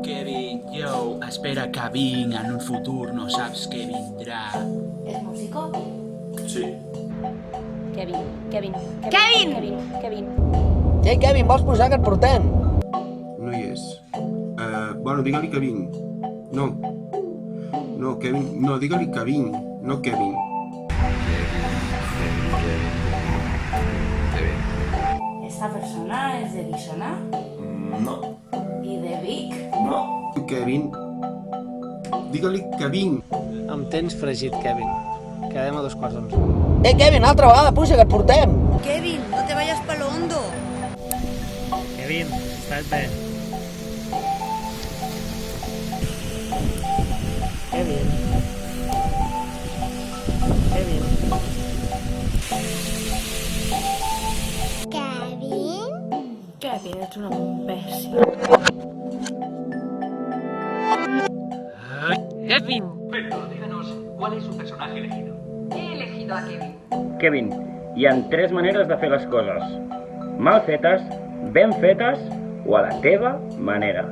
Kevin, yo, espera que vinc en un futur, no saps què vindrà. ¿Es músico? Sí. Kevin. Ei, Kevin, vols pujar que et portem? No hi és. Bueno, digue-li que vinc. No. No, Kevin. No, digue-li que vinc, no Kevin. ¿Esta persona es de Guissona? No. ¿Y de Vic? No. Kevin. Digue-li que vinc. Em tens fregit, Kevin. Quedem a 11:45. Ei, Kevin, altra vegada, puja que et portem. Kevin, no te vayas pa lo hondo. Kevin, estàs bé? Kevin. Kevin, ets un imbècil. Kevin. Pero díganos, ¿cuál es su personaje elegido? He elegido a Kevin. Kevin, hi ha 3 maneres de fer les coses. Mal fetes, ben fetes o a la teva manera.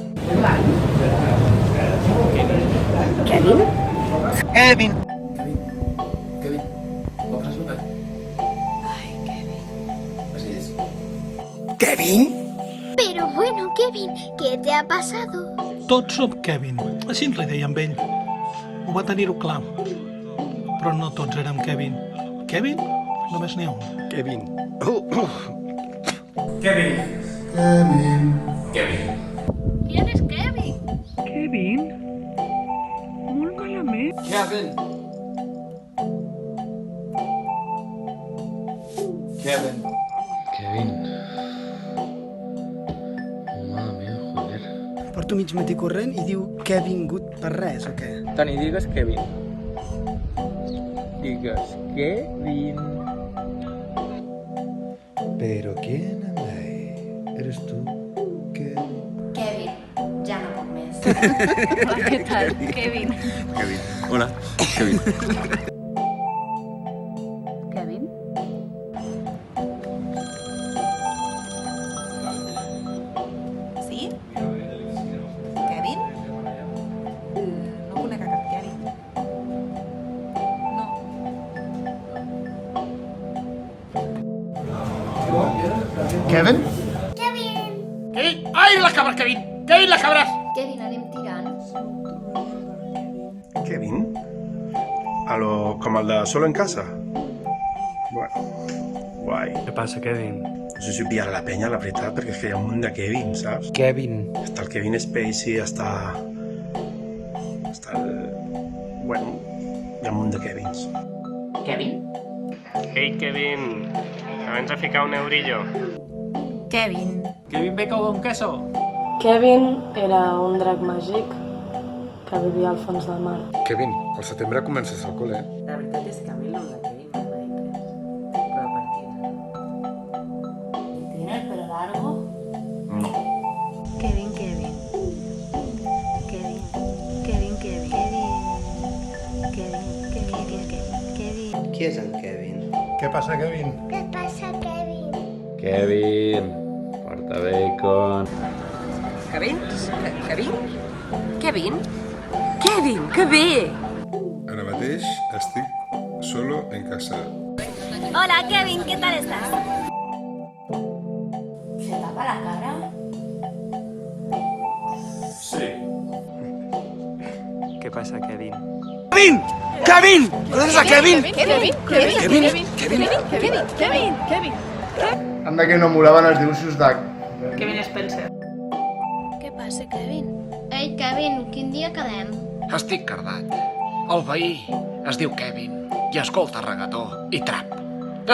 Kevin? Kevin, Kevin? Pero bueno, Kevin, ¿qué te ha pasado? Tots som Kevin, així ens li deien ell. Ho va tenir-ho clar. Però no tots érem Kevin. Kevin, només n'hi ha un. Kevin. ¿Quién es Kevin? Kevin? Molt malament. Porto mig matí corrent i diu que he vingut per res, o què? Toni, digues Kevin. Digues Kevin. ¿Pero quién anda ahí? ¿Eres tú? Kevin, ya no puc més. Hola, què tal? Kevin. Kevin. Hola, Kevin. Kevin? Sí? Kevin? No conec a cap Kevin. No. Kevin? Kevin! Ai, les cabres, Kevin! Kevin, les cabres! Kevin, anem tirant. Kevin? Com el de Solo en Casa? Bueno, guai. Què passa, Kevin? No sé si pillar la penya, la veritat, perquè és que hi ha un munt de Kevin, saps? Kevin. Està el Kevin Spacey, està el... Bueno, hi ha un munt de Kevins. Kevin? Ei, Kevin, abans de ficar un eurillo. Kevin. Kevin beca o un queso. Kevin era un drac màgic que vivia al fons del mar. Kevin, al setembre comences el col·le. La veritat és que a mi el nom de Kevin m'agrada res. Però a partir ¿Y tiene el pelo largo? Kevin. Qui és en Kevin? ¿Qué pasa, Kevin? ¿Qué pasa, Kevin? Kevin, porta bacon. Kevin? Kevin? Kevin, que bé! Ara mateix estic solo en casa. Hola, Kevin, ¿qué tal estás? ¿Se tapa la cara? Sí. Què passa, Kevin? Kevin! ¿Conoces a Kevin? Anda que no molaven els dibuixos de... Kevin Spencer. Què passa, Kevin? Ei, Kevin, quin dia quedem? Estic cardat. El veí es diu Kevin i escolta reggaetó i trap.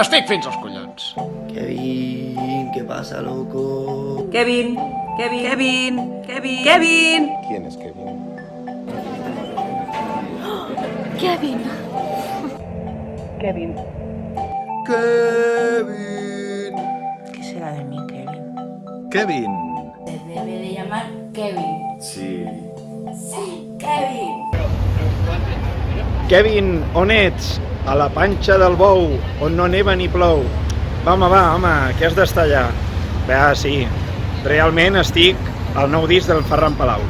Estic fins als collons. Kevin, ¿qué pasa, loco? Kevin. ¿Quién es Kevin? Kevin. Kevin. ¿Qué será de mí, Kevin? Kevin. Se debe de llamar Kevin. Sí. Sí, Kevin. Kevin, on ets? A la panxa del bou, on no neva ni plou. Va, home, que has d'estar allà. Va, sí, realment estic al nou disc del Ferran Palau.